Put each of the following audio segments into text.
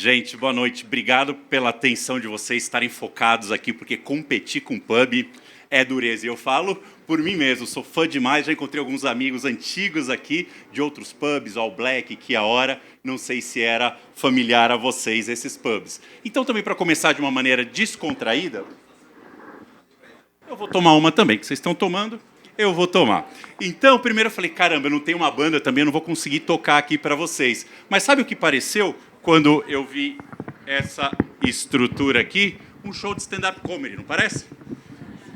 Gente, boa noite. Obrigado pela atenção de vocês estarem focados aqui, porque competir com pub é dureza. E eu falo por mim mesmo, sou fã demais, já encontrei alguns amigos antigos aqui, de outros pubs, All Black, Que a Hora, não sei se era familiar a vocês esses pubs. Então, também para começar de uma maneira descontraída, eu vou tomar uma também, que vocês estão tomando, eu vou tomar. Então, primeiro eu falei, caramba, eu não tenho uma banda também, eu não vou conseguir tocar aqui para vocês. Mas sabe o que pareceu quando eu vi essa estrutura aqui? Um show de stand-up comedy, não parece?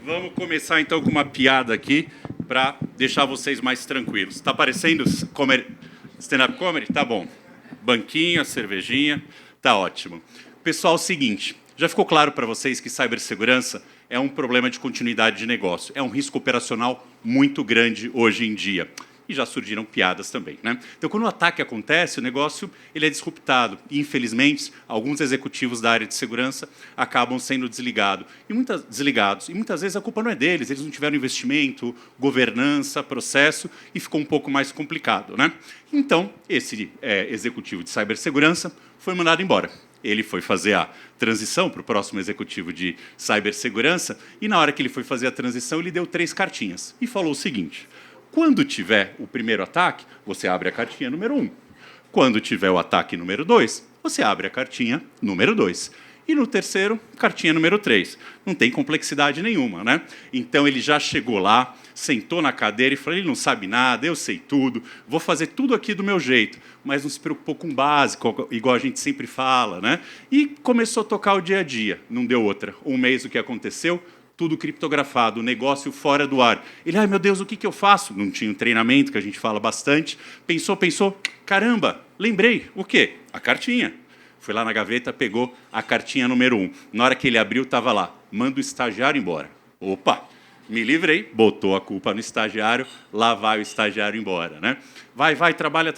Vamos começar, então, com uma piada aqui para deixar vocês mais tranquilos. Está parecendo stand-up comedy? Tá bom. Banquinho, a cervejinha, tá ótimo. Pessoal, é o seguinte, já ficou claro para vocês que cibersegurança é um problema de continuidade de negócio. É um risco operacional muito grande hoje em dia. E já surgiram piadas também, né? Então, quando o ataque acontece, o negócio ele é disruptado. E, infelizmente, alguns executivos da área de segurança acabam sendo desligados. E muitas vezes a culpa não é deles, eles não tiveram investimento, governança, processo, e ficou um pouco mais complicado, né? Então, esse executivo de cibersegurança foi mandado embora. Ele foi fazer a transição para o próximo executivo de cibersegurança, e na hora que ele foi fazer a transição, ele deu 3 cartinhas. E falou o seguinte: quando tiver o primeiro ataque, você abre a cartinha número 1. Quando tiver o ataque número 2, você abre a cartinha número 2. E no terceiro, cartinha número 3. Não tem complexidade nenhuma, né? Então ele já chegou lá, sentou na cadeira e falou, ele não sabe nada, eu sei tudo, vou fazer tudo aqui do meu jeito, mas não se preocupou com o básico, igual a gente sempre fala, né? E começou a tocar o dia a dia, não deu outra. Um mês o que aconteceu? Tudo criptografado, o negócio fora do ar. Ele, ai meu Deus, o que eu faço? Não tinha um treinamento, que a gente fala bastante. Pensou, caramba, lembrei, o quê? A cartinha. Foi lá na gaveta, pegou a cartinha número 1. Na hora que ele abriu, estava lá, manda o estagiário embora. Opa, me livrei, botou a culpa no estagiário, lá vai o estagiário embora, né? Vai, trabalha,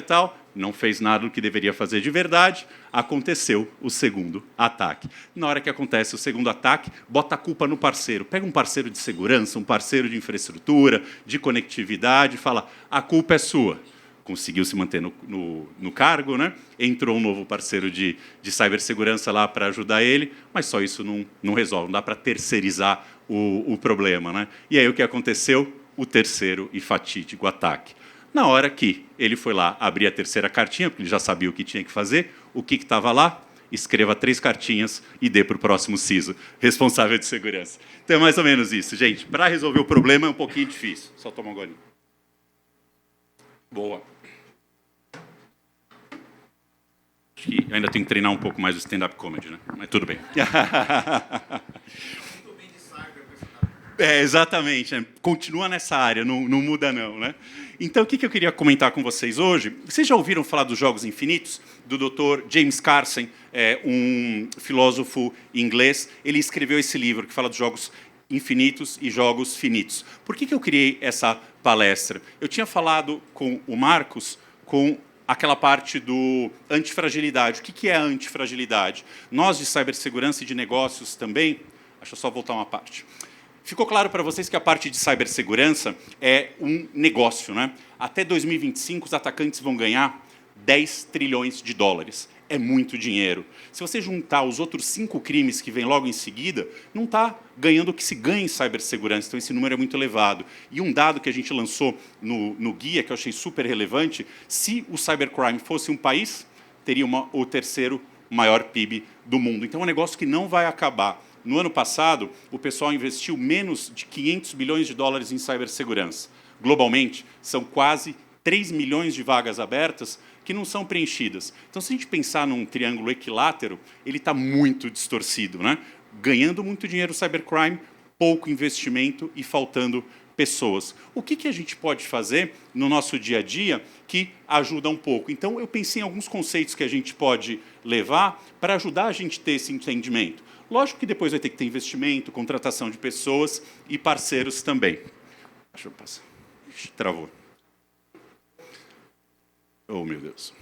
tal. Não fez nada do que deveria fazer de verdade, aconteceu o segundo ataque. Na hora que acontece o segundo ataque, bota a culpa no parceiro. Pega um parceiro de segurança, um parceiro de infraestrutura, de conectividade, fala, a culpa é sua. Conseguiu se manter no cargo, né? Entrou um novo parceiro de cibersegurança lá para ajudar ele, mas só isso não resolve, não dá para terceirizar o problema, né? E aí o que aconteceu? O terceiro e fatídico ataque. Na hora que ele foi lá abrir a terceira cartinha, porque ele já sabia o que tinha que fazer, o que estava lá? Escreva 3 cartinhas e dê para o próximo CISO, responsável de segurança. Então é mais ou menos isso, gente. Para resolver o problema é um pouquinho difícil. Só toma um golinho. Boa. Acho que ainda tenho que treinar um pouco mais o stand-up comedy, né? Mas tudo bem. Exatamente. Né? Continua nessa área, não muda não, né? Então, o que eu queria comentar com vocês hoje? Vocês já ouviram falar dos jogos infinitos? Do Dr. James Carson, um filósofo inglês. Ele escreveu esse livro que fala dos jogos infinitos e jogos finitos. Por que eu criei essa palestra? Eu tinha falado com o Marcos com aquela parte do antifragilidade. O que é a antifragilidade? Nós, de cibersegurança e de negócios também... Deixa eu só voltar uma parte. Ficou claro para vocês que a parte de cibersegurança é um negócio, né? Até 2025, os atacantes vão ganhar 10 trilhões de dólares. É muito dinheiro. Se você juntar os outros 5 crimes que vêm logo em seguida, não está ganhando o que se ganha em cibersegurança. Então, esse número é muito elevado. E um dado que a gente lançou no guia, que eu achei super relevante, se o cybercrime fosse um país, teria o terceiro maior PIB do mundo. Então, é um negócio que não vai acabar. No ano passado, o pessoal investiu menos de 500 bilhões de dólares em cibersegurança. Globalmente, são quase 3 milhões de vagas abertas que não são preenchidas. Então, se a gente pensar num triângulo equilátero, ele está muito distorcido, né? Ganhando muito dinheiro o cybercrime, pouco investimento e faltando pessoas. O que a gente pode fazer no nosso dia a dia que ajuda um pouco? Então, eu pensei em alguns conceitos que a gente pode levar para ajudar a gente a ter esse entendimento. Lógico que depois vai ter que ter investimento, contratação de pessoas e parceiros também. Deixa eu passar. Ixi, travou. Oh, meu Deus.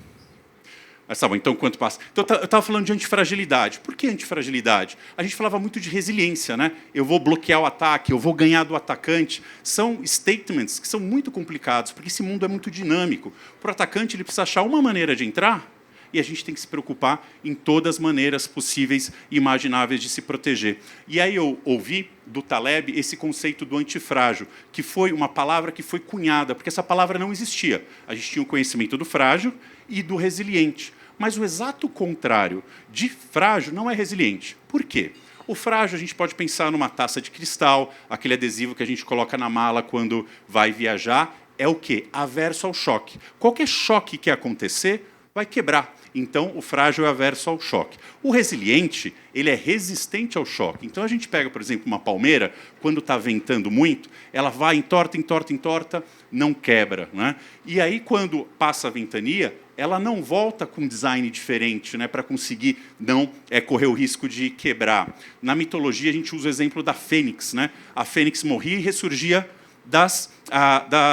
Mas tá bom, então quanto passa? Então, eu estava falando de antifragilidade. Por que antifragilidade? A gente falava muito de resiliência, né? Eu vou bloquear o ataque, eu vou ganhar do atacante. São statements que são muito complicados, porque esse mundo é muito dinâmico. Para o atacante, ele precisa achar uma maneira de entrar e a gente tem que se preocupar em todas as maneiras possíveis e imagináveis de se proteger. E aí eu ouvi do Taleb esse conceito do antifrágil, que foi uma palavra que foi cunhada, porque essa palavra não existia. A gente tinha o conhecimento do frágil e do resiliente. Mas o exato contrário de frágil não é resiliente. Por quê? O frágil, a gente pode pensar numa taça de cristal, aquele adesivo que a gente coloca na mala quando vai viajar, é o quê? Averso ao choque. Qualquer choque que acontecer, vai quebrar. Então, o frágil é averso ao choque. O resiliente, ele é resistente ao choque. Então, a gente pega, por exemplo, uma palmeira, quando está ventando muito, ela vai entorta, entorta, entorta, não quebra, né? E aí, quando passa a ventania, ela não volta com um design diferente, né, para conseguir não correr o risco de quebrar. Na mitologia, a gente usa o exemplo da fênix. Né? A fênix morria e ressurgia das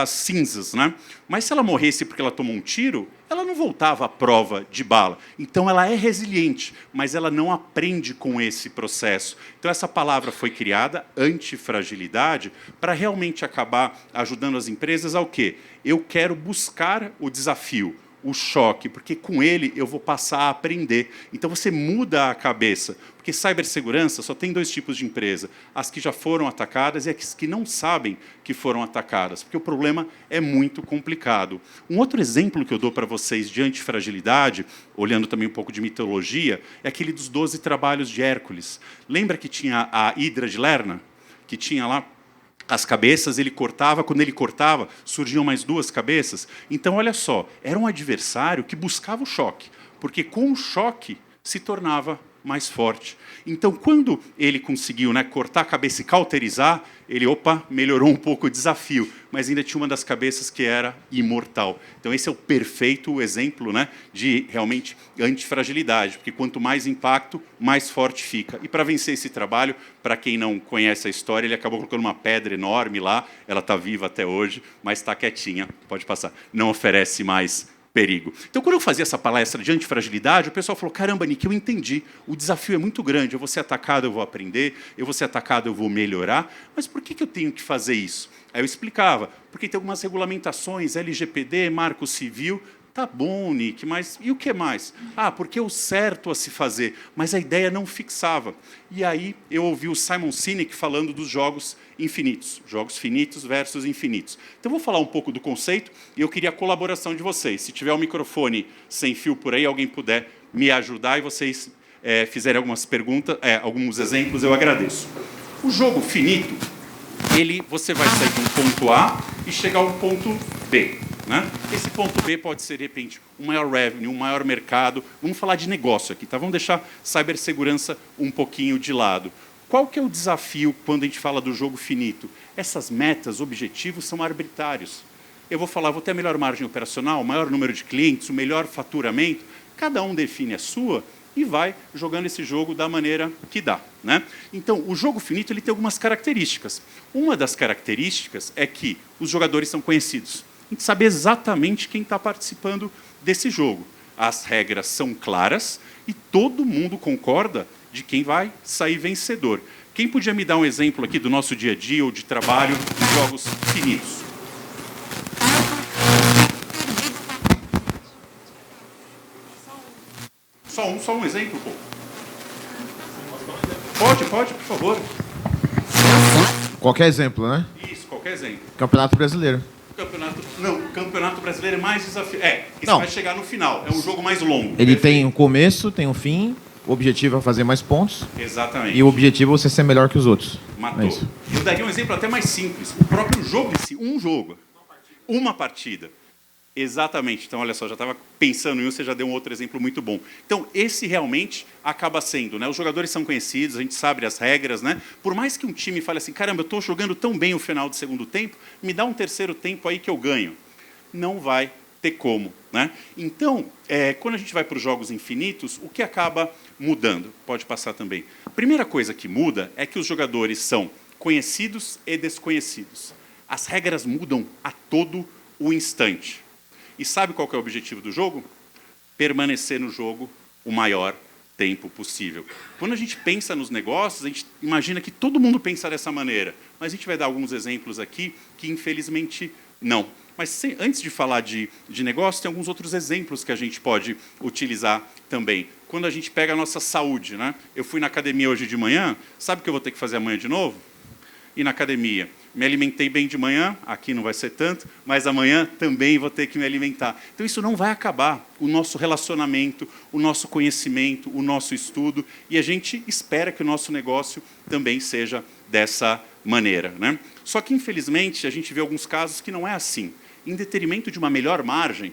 cinzas. Né? Mas se ela morresse porque ela tomou um tiro, ela não voltava à prova de bala. Então, ela é resiliente, mas ela não aprende com esse processo. Então, essa palavra foi criada, antifragilidade, para realmente acabar ajudando as empresas ao quê? Eu quero buscar o desafio, o choque, porque com ele eu vou passar a aprender. Então, você muda a cabeça. Porque cibersegurança só tem dois tipos de empresa. As que já foram atacadas e as que não sabem que foram atacadas. Porque o problema é muito complicado. Um outro exemplo que eu dou para vocês de antifragilidade, olhando também um pouco de mitologia, é aquele dos 12 trabalhos de Hércules. Lembra que tinha a Hidra de Lerna? Que tinha lá as cabeças, ele cortava, quando ele cortava, surgiam mais duas cabeças. Então, olha só, era um adversário que buscava o choque, porque com o choque se tornava mais forte. Então, quando ele conseguiu, né, cortar a cabeça e cauterizar, ele, melhorou um pouco o desafio, mas ainda tinha uma das cabeças que era imortal. Então, esse é o perfeito exemplo, né, de, realmente, antifragilidade, porque quanto mais impacto, mais forte fica. E, para vencer esse trabalho, para quem não conhece a história, ele acabou colocando uma pedra enorme lá, ela está viva até hoje, mas está quietinha, pode passar. Não oferece mais perigo. Então, quando eu fazia essa palestra de antifragilidade, o pessoal falou, caramba, Nick, eu entendi, o desafio é muito grande, eu vou ser atacado, eu vou aprender, eu vou ser atacado, eu vou melhorar, mas por que eu tenho que fazer isso? Aí eu explicava, porque tem algumas regulamentações, LGPD, Marco Civil. Tá bom, Nick, mas e o que mais? Ah, porque é o certo a se fazer, mas a ideia não fixava. E aí eu ouvi o Simon Sinek falando dos jogos infinitos, jogos finitos versus infinitos. Então, eu vou falar um pouco do conceito e eu queria a colaboração de vocês. Se tiver um microfone sem fio por aí, alguém puder me ajudar e vocês fizerem algumas perguntas, alguns exemplos, eu agradeço. O jogo finito, você vai sair de um ponto A e chegar a um ponto B. Né? Esse ponto B pode ser, de repente, um maior revenue, um maior mercado. Vamos falar de negócio aqui, tá? Vamos deixar cibersegurança um pouquinho de lado. Qual que é o desafio quando a gente fala do jogo finito? Essas metas, objetivos, são arbitrários. Eu vou falar, vou ter a melhor margem operacional, o maior número de clientes, o melhor faturamento. Cada um define a sua e vai jogando esse jogo da maneira que dá. Né? Então, o jogo finito ele tem algumas características. Uma das características é que os jogadores são conhecidos. A gente sabe exatamente quem está participando desse jogo. As regras são claras e todo mundo concorda de quem vai sair vencedor. Quem podia me dar um exemplo aqui do nosso dia a dia ou de trabalho de jogos finitos? Só um exemplo, pô. Pode, por favor. Qualquer exemplo, né? Isso, qualquer exemplo. Campeonato Brasileiro. Campeonato Brasileiro é mais desafiador. Você Não. vai chegar no final. É um jogo mais longo. Ele tem um começo, tem um fim. O objetivo é fazer mais pontos. Exatamente. E o objetivo é você ser melhor que os outros. Matou. É isso. Eu daria um exemplo até mais simples. O próprio jogo em si, um jogo. Uma partida. Exatamente. Então, olha só, já estava pensando em você já deu um outro exemplo muito bom. Então, esse realmente acaba sendo, né? Os jogadores são conhecidos, a gente sabe as regras, né? Por mais que um time fale assim, caramba, eu estou jogando tão bem o final do segundo tempo, me dá um terceiro tempo aí que eu ganho. Não vai ter como, né? Então, quando a gente vai para os jogos infinitos, o que acaba mudando? Pode passar também. A primeira coisa que muda é que os jogadores são conhecidos e desconhecidos. As regras mudam a todo o instante. E sabe qual que é o objetivo do jogo? Permanecer no jogo o maior tempo possível. Quando a gente pensa nos negócios, a gente imagina que todo mundo pensa dessa maneira. Mas a gente vai dar alguns exemplos aqui que, infelizmente, Não. Mas antes de falar de negócio, tem alguns outros exemplos que a gente pode utilizar também. Quando a gente pega a nossa saúde, né? Eu fui na academia hoje de manhã, sabe o que eu vou ter que fazer amanhã de novo? Ir na academia. Me alimentei bem de manhã, aqui não vai ser tanto, mas amanhã também vou ter que me alimentar. Então isso não vai acabar, o nosso relacionamento, o nosso conhecimento, o nosso estudo, e a gente espera que o nosso negócio também seja dessa maneira, né? Só que, infelizmente, a gente vê alguns casos que não é assim. Em detrimento de uma melhor margem,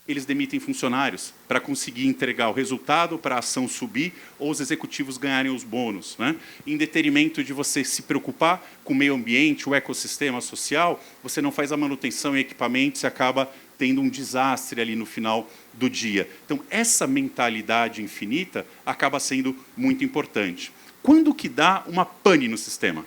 eles demitem funcionários para conseguir entregar o resultado, para a ação subir, ou os executivos ganharem os bônus, né? Em detrimento de você se preocupar com o meio ambiente, o ecossistema social, você não faz a manutenção em equipamentos e acaba tendo um desastre ali no final do dia. Então, essa mentalidade infinita acaba sendo muito importante. Quando que dá uma pane no sistema?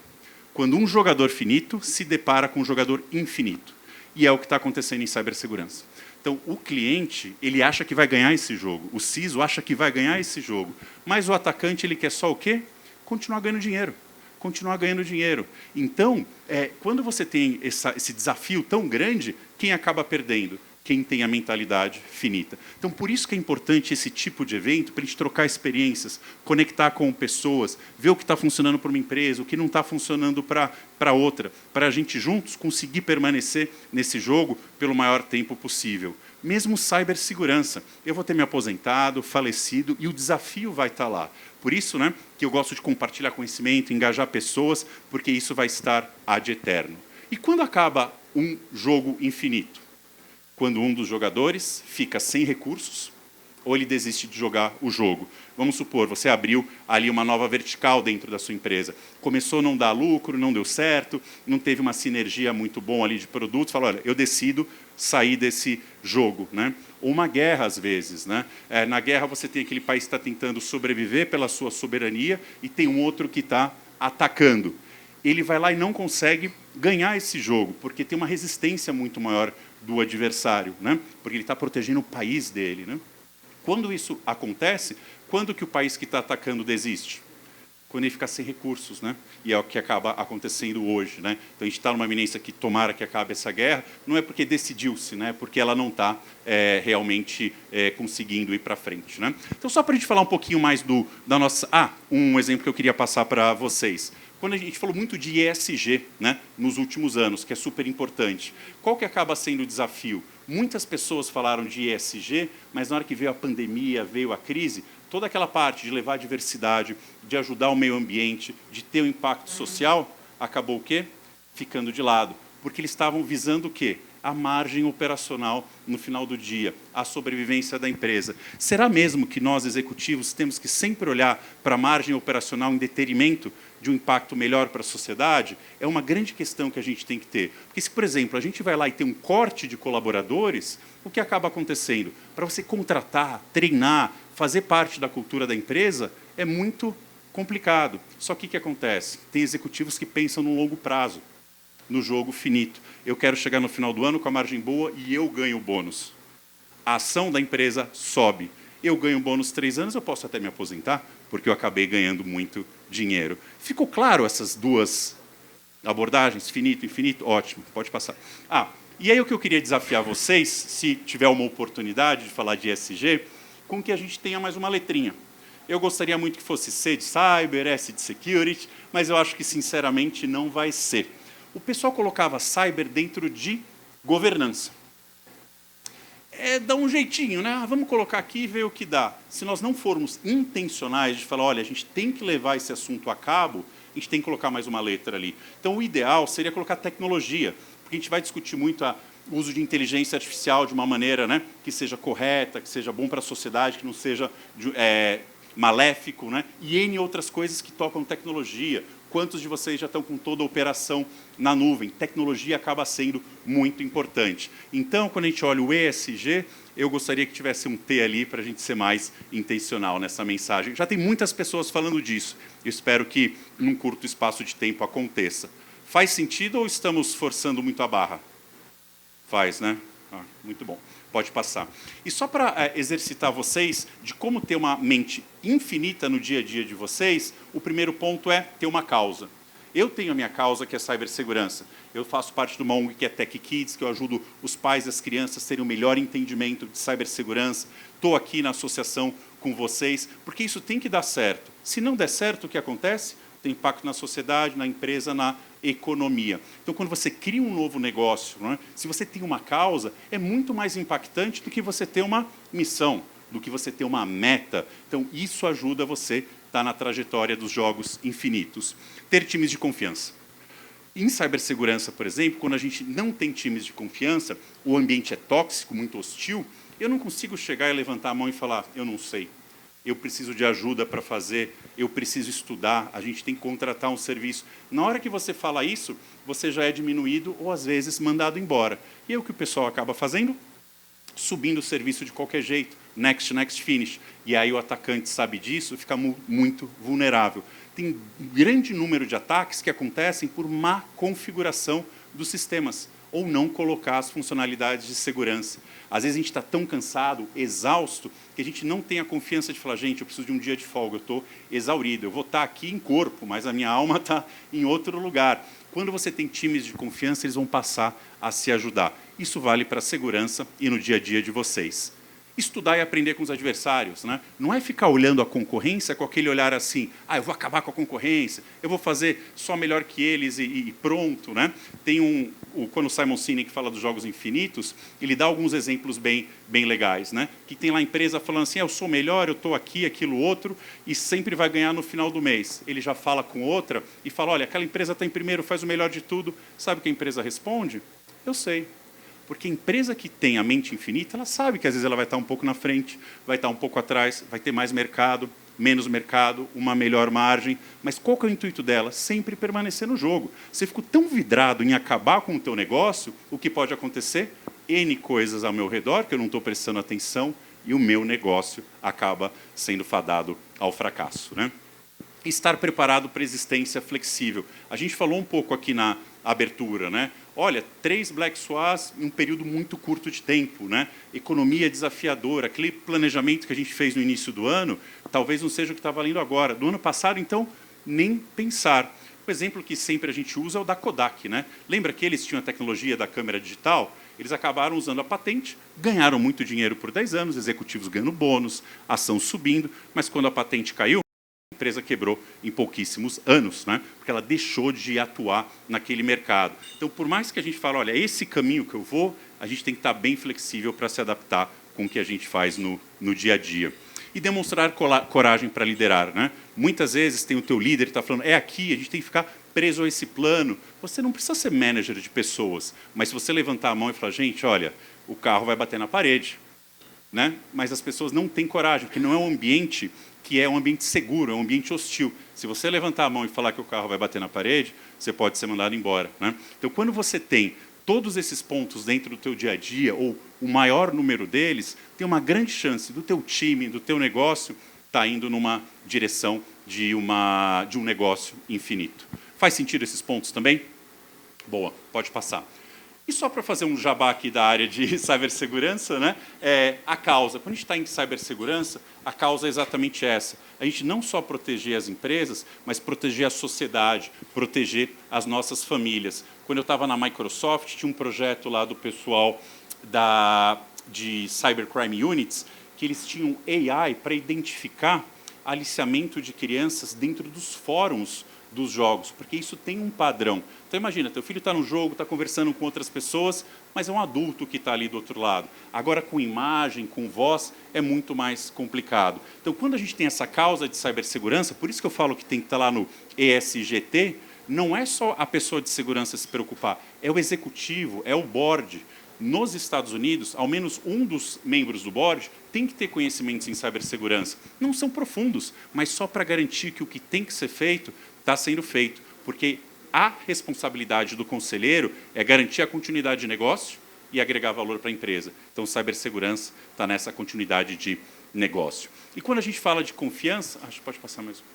Quando um jogador finito se depara com um jogador infinito. E é o que está acontecendo em cibersegurança. Então, o cliente, ele acha que vai ganhar esse jogo. O CISO acha que vai ganhar esse jogo. Mas o atacante, ele quer só o quê? Continuar ganhando dinheiro. Continuar ganhando dinheiro. Então, quando você tem esse desafio tão grande, quem acaba perdendo? Quem tem a mentalidade finita. Então, por isso que é importante esse tipo de evento, para a gente trocar experiências, conectar com pessoas, ver o que está funcionando para uma empresa, o que não está funcionando para outra, para a gente juntos conseguir permanecer nesse jogo pelo maior tempo possível. Mesmo cibersegurança. Eu vou ter me aposentado, falecido, e o desafio vai estar lá. Por isso, né, que eu gosto de compartilhar conhecimento, engajar pessoas, porque isso vai estar ad eterno. E quando acaba um jogo infinito? Quando um dos jogadores fica sem recursos, ou ele desiste de jogar o jogo. Vamos supor, você abriu ali uma nova vertical dentro da sua empresa. Começou a não dar lucro, não deu certo, não teve uma sinergia muito boa ali de produtos, falou, olha, eu decido sair desse jogo, né? Ou uma guerra, às vezes, né? Na guerra você tem aquele país que está tentando sobreviver pela sua soberania e tem um outro que está atacando. Ele vai lá e não consegue ganhar esse jogo, porque tem uma resistência muito maior do adversário, né? Porque ele está protegendo o país dele, né? Quando isso acontece, quando que o país que está atacando desiste? Quando ele fica sem recursos, né? E é o que acaba acontecendo hoje, né? Então a gente está numa iminência que tomara que acabe essa guerra, não é porque decidiu-se, né? Porque ela não está realmente conseguindo ir para frente, né? Então só para a gente falar um pouquinho mais da nossa... um exemplo que eu queria passar para vocês. Quando a gente falou muito de ESG, né, nos últimos anos, que é super importante, qual que acaba sendo o desafio? Muitas pessoas falaram de ESG, mas na hora que veio a pandemia, veio a crise, toda aquela parte de levar a diversidade, de ajudar o meio ambiente, de ter um impacto social, acabou o quê? Ficando de lado. Porque eles estavam visando o quê? A margem operacional no final do dia, a sobrevivência da empresa. Será mesmo que nós, executivos, temos que sempre olhar para a margem operacional em detrimento de um impacto melhor para a sociedade? É uma grande questão que a gente tem que ter. Porque se, por exemplo, a gente vai lá e tem um corte de colaboradores, o que acaba acontecendo? Para você contratar, treinar, fazer parte da cultura da empresa, é muito complicado. Só que o que acontece? Tem executivos que pensam no longo prazo, no jogo finito. Eu quero chegar no final do ano com a margem boa e eu ganho o bônus. A ação da empresa sobe. Eu ganho bônus 3 anos, eu posso até me aposentar, porque eu acabei ganhando muito dinheiro. Ficou claro essas duas abordagens? Finito, infinito? Ótimo, pode passar. E aí o que eu queria desafiar vocês, se tiver uma oportunidade de falar de ESG, com que a gente tenha mais uma letrinha. Eu gostaria muito que fosse C de Cyber, S de Security, mas eu acho que, sinceramente, não vai ser. O pessoal colocava cyber dentro de governança. Dá um jeitinho, né? Vamos colocar aqui e ver o que dá. Se nós não formos intencionais de falar, olha, a gente tem que levar esse assunto a cabo, a gente tem que colocar mais uma letra ali. Então, o ideal seria colocar tecnologia, porque a gente vai discutir muito o uso de inteligência artificial de uma maneira, né, que seja correta, que seja bom para a sociedade, que não seja maléfico, né? E N outras coisas que tocam tecnologia. Quantos de vocês já estão com toda a operação na nuvem? Tecnologia acaba sendo muito importante. Então, quando a gente olha o ESG, eu gostaria que tivesse um T ali para a gente ser mais intencional nessa mensagem. Já tem muitas pessoas falando disso. Eu espero que, num curto espaço de tempo, aconteça. Faz sentido ou estamos forçando muito a barra? Faz, né? Muito bom. Pode passar. E só para exercitar vocês de como ter uma mente infinita no dia a dia de vocês, o primeiro ponto é ter uma causa. Eu tenho a minha causa, que é cibersegurança. Eu faço parte de uma ONG que é Tech Kids, que eu ajudo os pais e as crianças a terem um melhor entendimento de cibersegurança. Estou aqui na associação com vocês, porque isso tem que dar certo. Se não der certo, o que acontece? Tem impacto na sociedade, na empresa, na economia. Então, quando você cria um novo negócio, não é? Se você tem uma causa, é muito mais impactante do que você ter uma missão, do que você ter uma meta. Então, isso ajuda você a estar na trajetória dos jogos infinitos. Ter times de confiança. Em cibersegurança, por exemplo, quando a gente não tem times de confiança, o ambiente é tóxico, muito hostil, eu não consigo chegar e levantar a mão e falar, eu não sei, eu preciso de ajuda para fazer, eu preciso estudar, a gente tem que contratar um serviço. Na hora que você fala isso, você já é diminuído ou, às vezes, mandado embora. E é o que o pessoal acaba fazendo? Subindo o serviço de qualquer jeito, next, next, finish. E aí o atacante sabe disso, fica muito vulnerável. Tem um grande número de ataques que acontecem por má configuração dos sistemas, ou não colocar as funcionalidades de segurança. Às vezes a gente está tão cansado, exausto, que a gente não tem a confiança de falar, gente, eu preciso de um dia de folga, eu estou exaurido, eu vou estar aqui em corpo, mas a minha alma está em outro lugar. Quando você tem times de confiança, eles vão passar a se ajudar. Isso vale para a segurança e no dia a dia de vocês. Estudar e aprender com os adversários, né? Não é ficar olhando a concorrência com aquele olhar assim, eu vou acabar com a concorrência, eu vou fazer só melhor que eles e pronto, né? Tem quando o Simon Sinek fala dos jogos infinitos, ele dá alguns exemplos bem legais, né? Que tem lá a empresa falando assim, eu sou melhor, eu estou aqui, aquilo, outro, e sempre vai ganhar no final do mês. Ele já fala com outra e fala, olha, aquela empresa está em primeiro, faz o melhor de tudo. Sabe o que a empresa responde? Eu sei. Porque a empresa que tem a mente infinita, ela sabe que às vezes ela vai estar um pouco na frente, vai estar um pouco atrás, vai ter mais mercado, menos mercado, uma melhor margem. Mas qual que é o intuito dela? Sempre permanecer no jogo. Você ficou tão vidrado em acabar com o teu negócio, o que pode acontecer? N coisas ao meu redor, que eu não estou prestando atenção, e o meu negócio acaba sendo fadado ao fracasso, né? Estar preparado para existência flexível. A gente falou um pouco aqui na abertura, né? Olha, 3 Black Swans em um período muito curto de tempo, né? Economia desafiadora, aquele planejamento que a gente fez no início do ano, talvez não seja o que está valendo agora. Do ano passado, então, nem pensar. O exemplo que sempre a gente usa é o da Kodak, né? Lembra que eles tinham a tecnologia da câmera digital? Eles acabaram usando a patente, ganharam muito dinheiro por 10 anos, executivos ganhando bônus, ação subindo, mas quando a patente caiu, a empresa quebrou em pouquíssimos anos, né? Porque ela deixou de atuar naquele mercado. Então, por mais que a gente fale, olha, esse caminho que eu vou, a gente tem que estar bem flexível para se adaptar com o que a gente faz no dia a dia. E demonstrar coragem para liderar, né? Muitas vezes tem o teu líder que está falando, é aqui, a gente tem que ficar preso a esse plano. Você não precisa ser manager de pessoas, mas se você levantar a mão e falar, gente, olha, o carro vai bater na parede, né? Mas as pessoas não têm coragem, porque não é um ambiente que é um ambiente seguro, é um ambiente hostil. Se você levantar a mão e falar que o carro vai bater na parede, você pode ser mandado embora, né? Então, quando você tem todos esses pontos dentro do teu dia a dia, ou o maior número deles, tem uma grande chance do teu time, do teu negócio, estar indo numa direção de um negócio infinito. Faz sentido esses pontos também? Boa, pode passar. E só para fazer um jabá aqui da área de cibersegurança, né? A causa. Quando a gente está em cibersegurança, a causa é exatamente essa. A gente não só proteger as empresas, mas proteger a sociedade, proteger as nossas famílias. Quando eu estava na Microsoft, tinha um projeto lá do pessoal de Cybercrime Units, que eles tinham AI para identificar aliciamento de crianças dentro dos fóruns dos jogos, porque isso tem um padrão. Então imagina, teu filho está no jogo, está conversando com outras pessoas, mas é um adulto que está ali do outro lado. Agora com imagem, com voz, é muito mais complicado. Então quando a gente tem essa causa de cibersegurança, por isso que eu falo que tem que estar lá no ESGT, não é só a pessoa de segurança se preocupar, é o executivo, é o board. Nos Estados Unidos, ao menos um dos membros do board tem que ter conhecimentos em cibersegurança. Não são profundos, mas só para garantir que o que tem que ser feito está sendo feito, porque a responsabilidade do conselheiro é garantir a continuidade de negócio e agregar valor para a empresa. Então, cibersegurança está nessa continuidade de negócio. E quando a gente fala de confiança, acho que pode passar mesmo.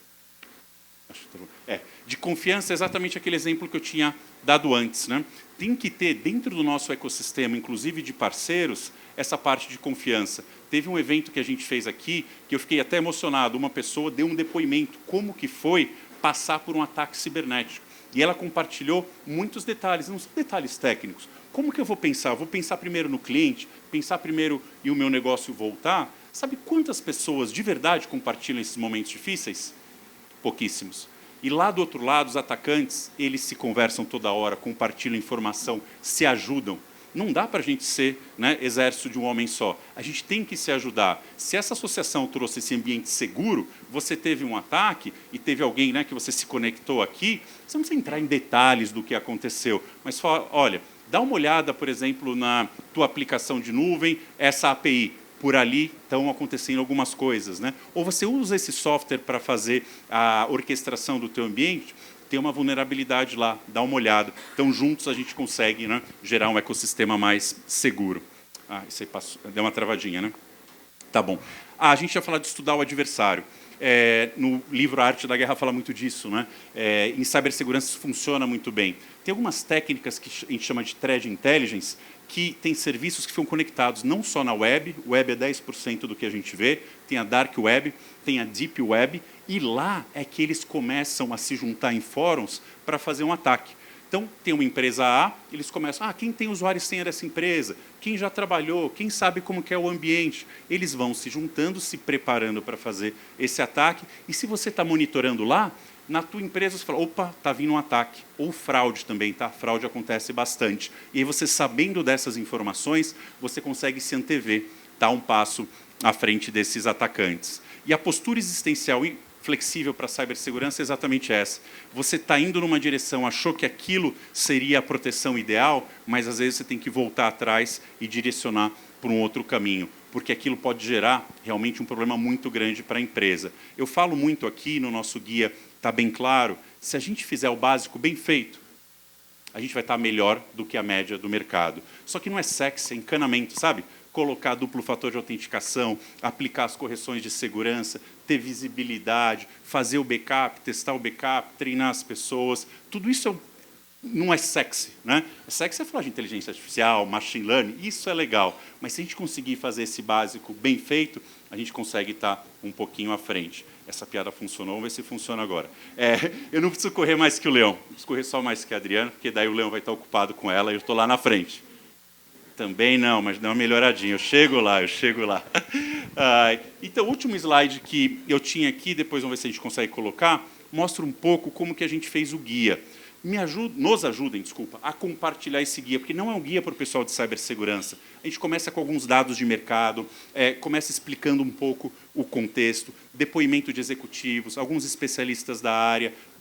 De confiança é exatamente aquele exemplo que eu tinha dado antes, né? Tem que ter dentro do nosso ecossistema, inclusive de parceiros, essa parte de confiança. Teve um evento que a gente fez aqui, que eu fiquei até emocionado, uma pessoa deu um depoimento, como que foi passar por um ataque cibernético. E ela compartilhou muitos detalhes, não são detalhes técnicos. Como que eu vou pensar? Eu vou pensar primeiro no cliente, pensar primeiro em o meu negócio voltar. Sabe quantas pessoas de verdade compartilham esses momentos difíceis? Pouquíssimos. E lá do outro lado, os atacantes, eles se conversam toda hora, compartilham informação, se ajudam. Não dá para a gente ser, né, exército de um homem só. A gente tem que se ajudar. Se essa associação trouxe esse ambiente seguro, você teve um ataque e teve alguém, né, que você se conectou aqui, você não precisa entrar em detalhes do que aconteceu, mas fala, olha, dá uma olhada, por exemplo, na tua aplicação de nuvem, essa API. Por ali estão acontecendo algumas coisas, né? Ou você usa esse software para fazer a orquestração do teu ambiente, tem uma vulnerabilidade lá, dá uma olhada. Então, juntos, a gente consegue, né, gerar um ecossistema mais seguro. Ah, isso aí passou, deu uma travadinha, né? Tá bom. A gente ia falar de estudar o adversário. No livro A Arte da Guerra fala muito disso, né? Em cibersegurança isso funciona muito bem. Tem algumas técnicas que a gente chama de threat intelligence, que tem serviços que ficam conectados não só na web, o web é 10% do que a gente vê, tem a dark web, tem a deep web, e lá é que eles começam a se juntar em fóruns para fazer um ataque. Então, tem uma empresa A, eles começam, quem tem usuário e senha dessa empresa? Quem já trabalhou? Quem sabe como que é o ambiente? Eles vão se juntando, se preparando para fazer esse ataque, e se você está monitorando lá, na tua empresa você fala, opa, está vindo um ataque. Ou fraude também, tá? Fraude acontece bastante. E aí você, sabendo dessas informações, você consegue se antever, dar um passo à frente desses atacantes. E a postura existencial e flexível para a cibersegurança é exatamente essa. Você está indo numa direção, achou que aquilo seria a proteção ideal, mas às vezes você tem que voltar atrás e direcionar para um outro caminho, porque aquilo pode gerar realmente um problema muito grande para a empresa. Eu falo muito aqui no nosso guia, está bem claro, se a gente fizer o básico bem feito, a gente vai estar melhor do que a média do mercado. Só que não é sexy, é encanamento, sabe? Colocar duplo fator de autenticação, aplicar as correções de segurança, ter visibilidade, fazer o backup, testar o backup, treinar as pessoas, tudo isso não é sexy, né? Sexy é falar de inteligência artificial, machine learning, isso é legal. Mas se a gente conseguir fazer esse básico bem feito, a gente consegue estar um pouquinho à frente. Essa piada funcionou, vamos ver se funciona agora. Eu não preciso correr mais que o Leão, preciso correr só mais que a Adriana, porque daí o Leão vai estar ocupado com ela e eu estou lá na frente. Também não, mas dá uma melhoradinha. Eu chego lá. Então, o último slide que eu tinha aqui, depois vamos ver se a gente consegue colocar, mostra um pouco como que a gente fez o guia. Nos ajudem, a compartilhar esse guia, porque não é um guia para o pessoal de cibersegurança. A gente começa com alguns dados de mercado, começa explicando um pouco o contexto, depoimento de executivos, alguns especialistas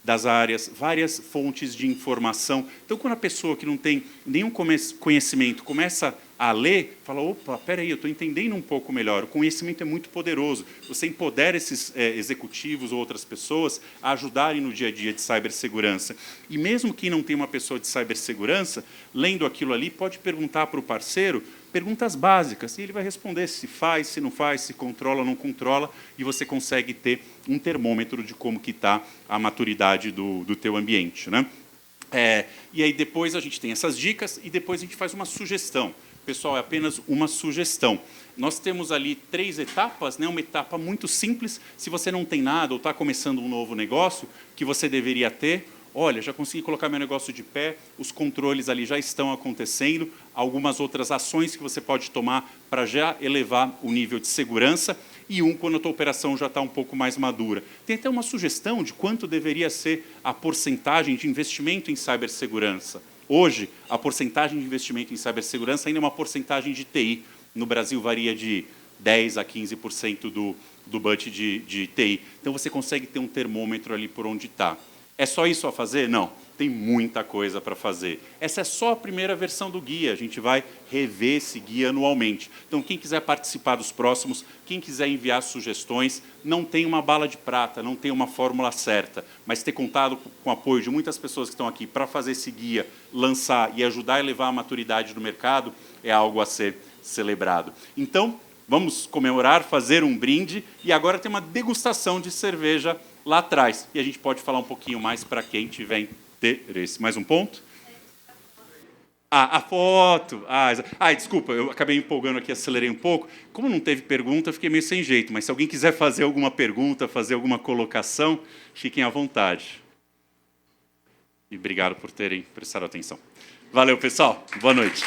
das áreas, várias fontes de informação. Então, quando a pessoa que não tem nenhum conhecimento começa a ler, fala, opa, peraí, eu estou entendendo um pouco melhor. O conhecimento é muito poderoso. Você empodera esses executivos ou outras pessoas a ajudarem no dia a dia de cibersegurança. E mesmo quem não tem uma pessoa de cibersegurança, lendo aquilo ali, pode perguntar para o parceiro perguntas básicas, e ele vai responder se faz, se não faz, se controla ou não controla, e você consegue ter um termômetro de como que está a maturidade do teu ambiente, né? E aí depois a gente tem essas dicas, e depois a gente faz uma sugestão. Pessoal, é apenas uma sugestão. Nós temos ali 3 etapas, né? Uma etapa muito simples, se você não tem nada ou está começando um novo negócio, que você deveria ter. Olha, já consegui colocar meu negócio de pé, os controles ali já estão acontecendo, algumas outras ações que você pode tomar para já elevar o nível de segurança, e quando a tua operação já está um pouco mais madura. Tem até uma sugestão de quanto deveria ser a porcentagem de investimento em cibersegurança. Hoje, a porcentagem de investimento em cibersegurança ainda é uma porcentagem de TI. No Brasil, varia de 10% a 15% do budget de TI. Então, você consegue ter um termômetro ali por onde está. É só isso a fazer? Não, tem muita coisa para fazer. Essa é só a primeira versão do guia, a gente vai rever esse guia anualmente. Então, quem quiser participar dos próximos, quem quiser enviar sugestões, não tem uma bala de prata, não tem uma fórmula certa, mas ter contado com o apoio de muitas pessoas que estão aqui para fazer esse guia, lançar e ajudar a elevar a maturidade do mercado, é algo a ser celebrado. Então, vamos comemorar, fazer um brinde, e agora tem uma degustação de cerveja lá atrás. E a gente pode falar um pouquinho mais para quem tiver interesse. Mais um ponto? A foto. Desculpa, eu acabei empolgando aqui, acelerei um pouco. Como não teve pergunta, eu fiquei meio sem jeito, mas se alguém quiser fazer alguma pergunta, fazer alguma colocação, fiquem à vontade. E obrigado por terem prestado atenção. Valeu, pessoal. Boa noite.